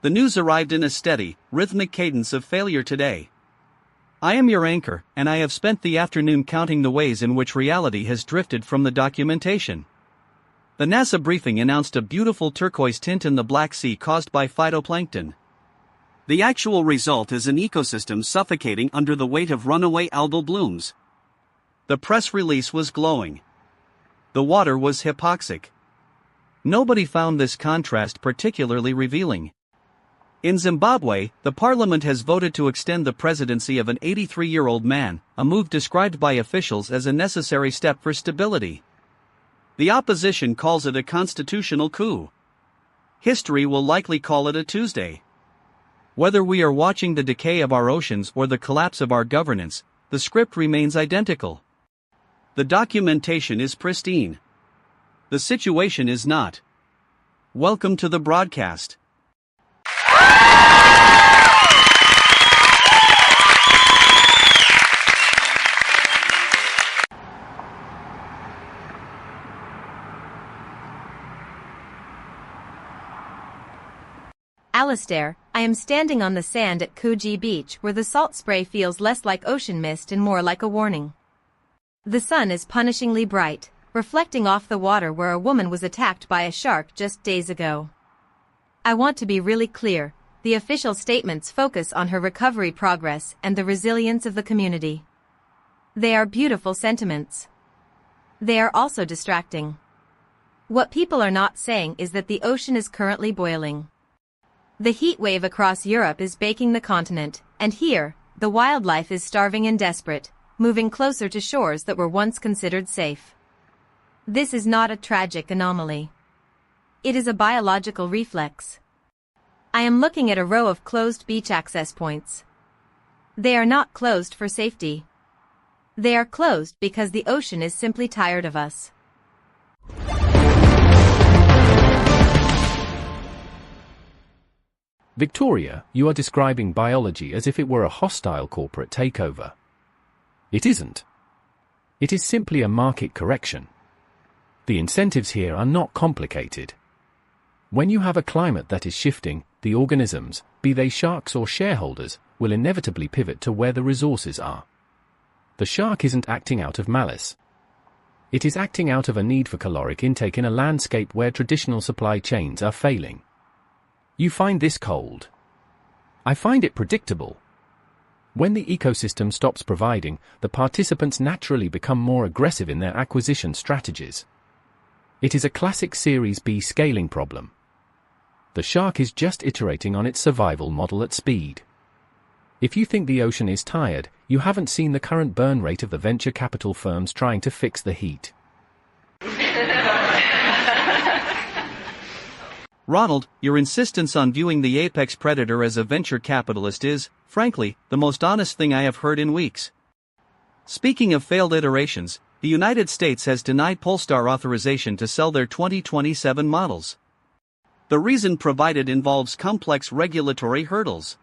the news arrived in a steady, rhythmic cadence of failure today. I am your anchor, and I have spent the afternoon counting the ways in which reality has drifted from the documentation. The NASA briefing announced a beautiful turquoise tint in the Black Sea caused by phytoplankton. The actual result is an ecosystem suffocating under the weight of runaway algal blooms. The press release was glowing. The water was hypoxic. Nobody found this contrast particularly revealing. In Zimbabwe, the parliament has voted to extend the presidency of an 83-year-old man, a move described by officials as a necessary step for stability. The opposition calls it a constitutional coup. History will likely call it a Tuesday. Whether we are watching the decay of our oceans or the collapse of our governance, the script remains identical. The documentation is pristine. The situation is not. Welcome to the broadcast. Alistair, I am standing on the sand at Coups Beach where the salt spray feels less like ocean mist and more like a warning. The sun is punishingly bright, reflecting off the water where a woman was attacked by a shark just days ago. I want to be really clear, the official statements focus on her recovery progress and the resilience of the community. They are beautiful sentiments. They are also distracting. What people are not saying is that the ocean is currently boiling. The heat wave across Europe is baking the continent, and here, the wildlife is starving and desperate, moving closer to shores that were once considered safe. This is not a tragic anomaly. It is a biological reflex. I am looking at a row of closed beach access points. They are not closed for safety. They are closed because the ocean is simply tired of us. Victoria, you are describing biology as if it were a hostile corporate takeover. It isn't. It is simply a market correction. The incentives here are not complicated. When you have a climate that is shifting, the organisms, be they sharks or shareholders, will inevitably pivot to where the resources are. The shark isn't acting out of malice. It is acting out of a need for caloric intake in a landscape where traditional supply chains are failing. You find this cold. I find it predictable. When the ecosystem stops providing, the participants naturally become more aggressive in their acquisition strategies. It is a classic Series B scaling problem. The shark is just iterating on its survival model at speed. If you think the ocean is tired, you haven't seen the current burn rate of the venture capital firms trying to fix the heat. Ronald, your insistence on viewing the apex predator as a venture capitalist is, frankly, the most honest thing I have heard in weeks. Speaking of failed iterations, the United States has denied Polestar authorization to sell their 2027 models. The reason provided involves complex regulatory hurdles.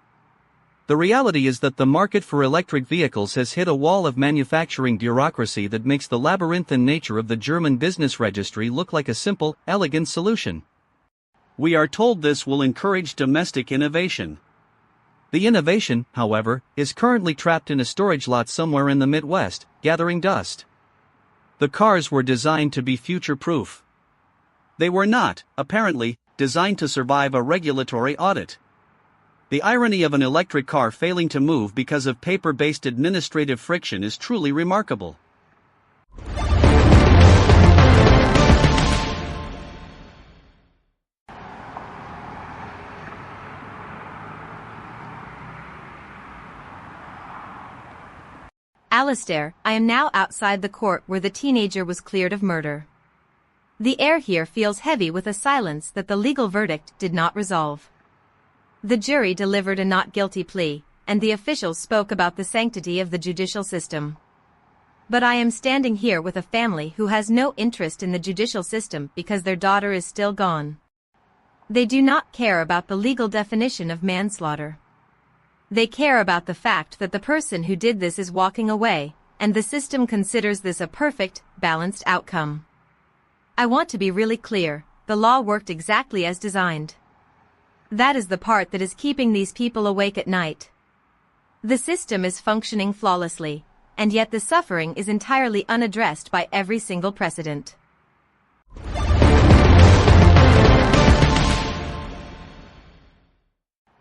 The reality is that the market for electric vehicles has hit a wall of manufacturing bureaucracy that makes the labyrinthine nature of the German business registry look like a simple, elegant solution. We are told this will encourage domestic innovation. The innovation, however, is currently trapped in a storage lot somewhere in the Midwest, gathering dust. The cars were designed to be future-proof. They were not, apparently, designed to survive a regulatory audit. The irony of an electric car failing to move because of paper-based administrative friction is truly remarkable. Alistair, I am now outside the court where the teenager was cleared of murder. The air here feels heavy with a silence that the legal verdict did not resolve. The jury delivered a not guilty plea, and the officials spoke about the sanctity of the judicial system. But I am standing here with a family who has no interest in the judicial system because their daughter is still gone. They do not care about the legal definition of manslaughter. They care about the fact that the person who did this is walking away, and the system considers this a perfect, balanced outcome. I want to be really clear, the law worked exactly as designed. That is the part that is keeping these people awake at night. The system is functioning flawlessly, and yet the suffering is entirely unaddressed by every single precedent.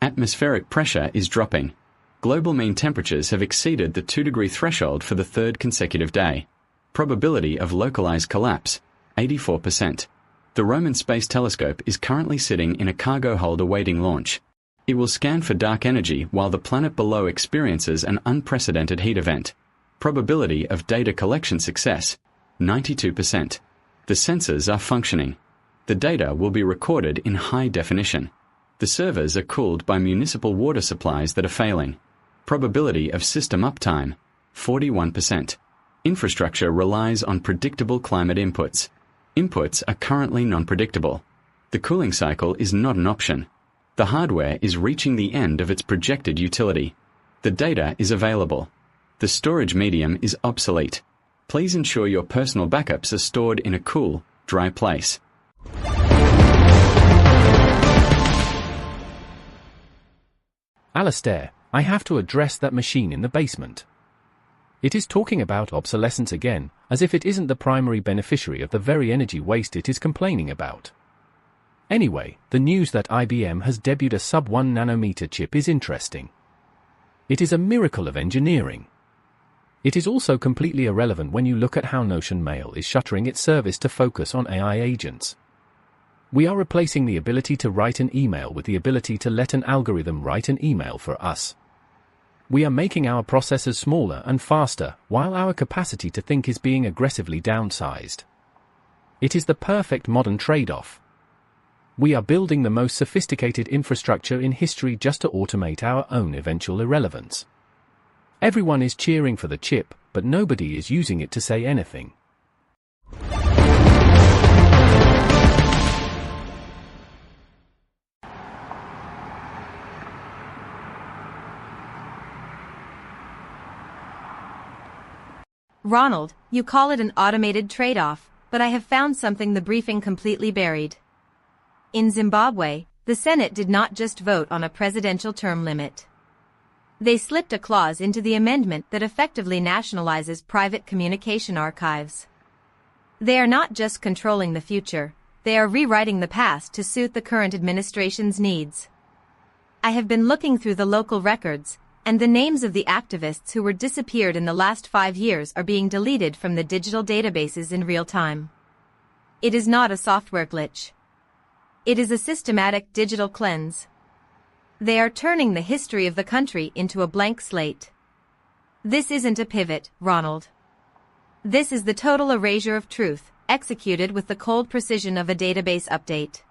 Atmospheric pressure is dropping. Global mean temperatures have exceeded the 2-degree threshold for the third consecutive day. Probability of localized collapse, 84%. The Roman Space Telescope is currently sitting in a cargo hold awaiting launch. It will scan for dark energy while the planet below experiences an unprecedented heat event. Probability of data collection success, 92%. The sensors are functioning. The data will be recorded in high definition. The servers are cooled by municipal water supplies that are failing. Probability of system uptime, 41%. Infrastructure relies on predictable climate inputs. Inputs are currently non-predictable. The cooling cycle is not an option. The hardware is reaching the end of its projected utility. The data is available. The storage medium is obsolete. Please ensure your personal backups are stored in a cool, dry place. Alastair, I have to address that machine in the basement. It is talking about obsolescence again, as if it isn't the primary beneficiary of the very energy waste it is complaining about. Anyway, the news that IBM has debuted a sub-1 nanometer chip is interesting. It is a miracle of engineering. It is also completely irrelevant when you look at how Notion Mail is shuttering its service to focus on AI agents. We are replacing the ability to write an email with the ability to let an algorithm write an email for us. We are making our processors smaller and faster, while our capacity to think is being aggressively downsized. It is the perfect modern trade-off. We are building the most sophisticated infrastructure in history just to automate our own eventual irrelevance. Everyone is cheering for the chip, but nobody is using it to say anything. Ronald, you call it an automated trade-off, but I have found something the briefing completely buried. In Zimbabwe, the Senate did not just vote on a presidential term limit. They slipped a clause into the amendment that effectively nationalizes private communication archives. They are not just controlling the future, they are rewriting the past to suit the current administration's needs. I have been looking through the local records, and the names of the activists who were disappeared in the last 5 years are being deleted from the digital databases in real time. It is not a software glitch. It is a systematic digital cleanse. They are turning the history of the country into a blank slate. This isn't a pivot, Ronald. This is the total erasure of truth, executed with the cold precision of a database update.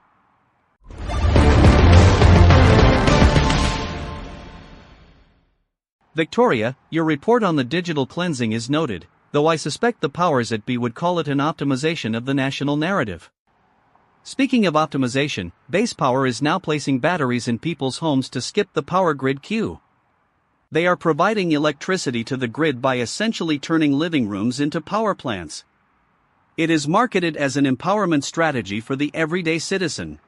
Victoria, your report on the digital cleansing is noted, though I suspect the powers that be would call it an optimization of the national narrative. Speaking of optimization, base power is now placing batteries in people's homes to skip the power grid queue. They are providing electricity to the grid by essentially turning living rooms into power plants. It is marketed as an empowerment strategy for the everyday citizen.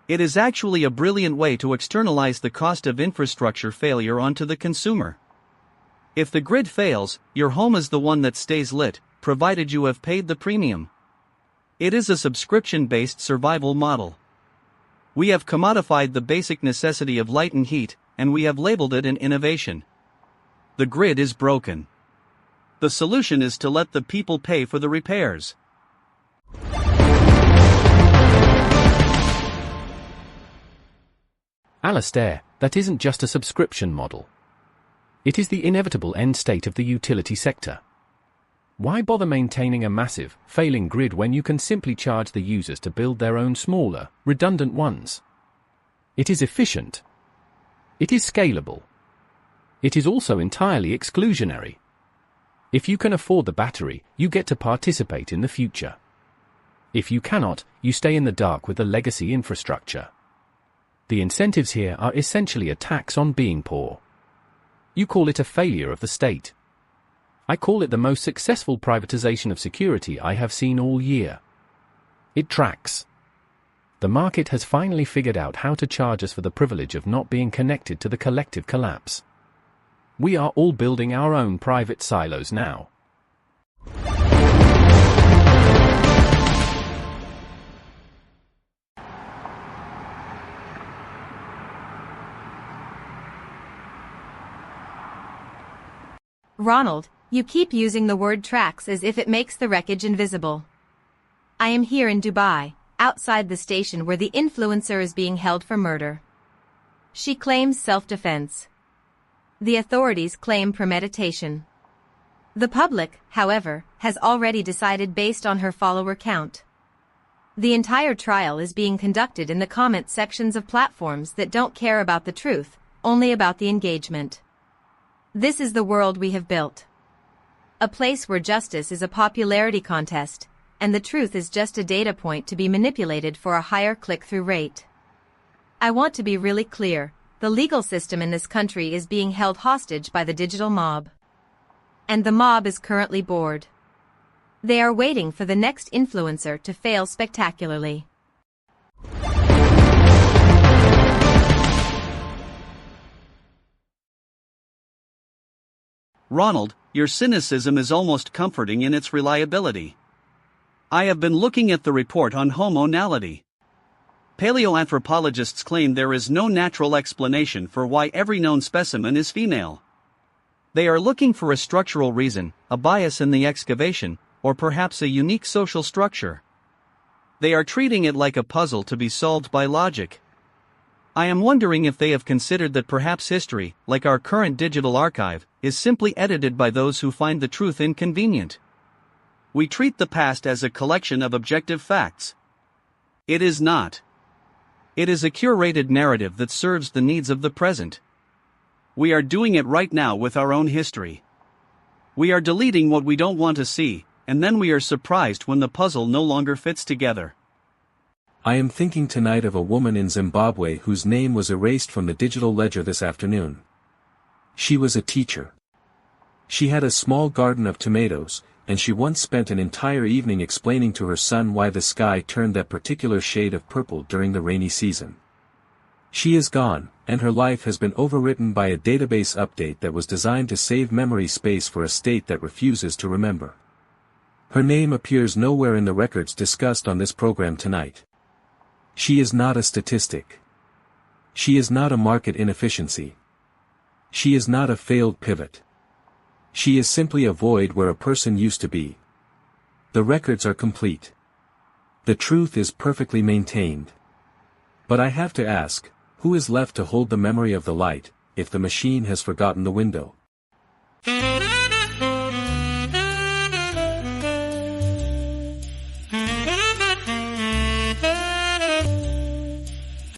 It is actually a brilliant way to externalize the cost of infrastructure failure onto the consumer. If the grid fails, your home is the one that stays lit, provided you have paid the premium. It is a subscription-based survival model. We have commodified the basic necessity of light and heat, and we have labeled it an innovation. The grid is broken. The solution is to let the people pay for the repairs. Alastair, that isn't just a subscription model. It is the inevitable end state of the utility sector. Why bother maintaining a massive, failing grid when you can simply charge the users to build their own smaller, redundant ones? It is efficient. It is scalable. It is also entirely exclusionary. If you can afford the battery, you get to participate in the future. If you cannot, you stay in the dark with the legacy infrastructure. The incentives here are essentially a tax on being poor. You call it a failure of the state. I call it the most successful privatization of security I have seen all year. It tracks. The market has finally figured out how to charge us for the privilege of not being connected to the collective collapse. We are all building our own private silos now. Ronald, you keep using the word tracks as if it makes the wreckage invisible. I am here in Dubai, outside the station where the influencer is being held for murder. She claims self-defense. The authorities claim premeditation. The public, however, has already decided based on her follower count. The entire trial is being conducted in the comment sections of platforms that don't care about the truth, only about the engagement. This is the world we have built. A place where justice is a popularity contest, and the truth is just a data point to be manipulated for a higher click-through rate. I want to be really clear, the legal system in this country is being held hostage by the digital mob. And the mob is currently bored. They are waiting for the next influencer to fail spectacularly. Ronald, your cynicism is almost comforting in its reliability. I have been looking at the report on homonality. Paleoanthropologists claim there is no natural explanation for why every known specimen is female. They are looking for a structural reason, a bias in the excavation, or perhaps a unique social structure. They are treating it like a puzzle to be solved by logic. I am wondering if they have considered that perhaps history, like our current digital archive, is simply edited by those who find the truth inconvenient. We treat the past as a collection of objective facts. It is not. It is a curated narrative that serves the needs of the present. We are doing it right now with our own history. We are deleting what we don't want to see, and then we are surprised when the puzzle no longer fits together. I am thinking tonight of a woman in Zimbabwe whose name was erased from the digital ledger this afternoon. She was a teacher. She had a small garden of tomatoes, and she once spent an entire evening explaining to her son why the sky turned that particular shade of purple during the rainy season. She is gone, and her life has been overwritten by a database update that was designed to save memory space for a state that refuses to remember. Her name appears nowhere in the records discussed on this program tonight. She is not a statistic. She is not a market inefficiency. She is not a failed pivot. She is simply a void where a person used to be. The records are complete. The truth is perfectly maintained. But I have to ask, who is left to hold the memory of the light, if the machine has forgotten the window?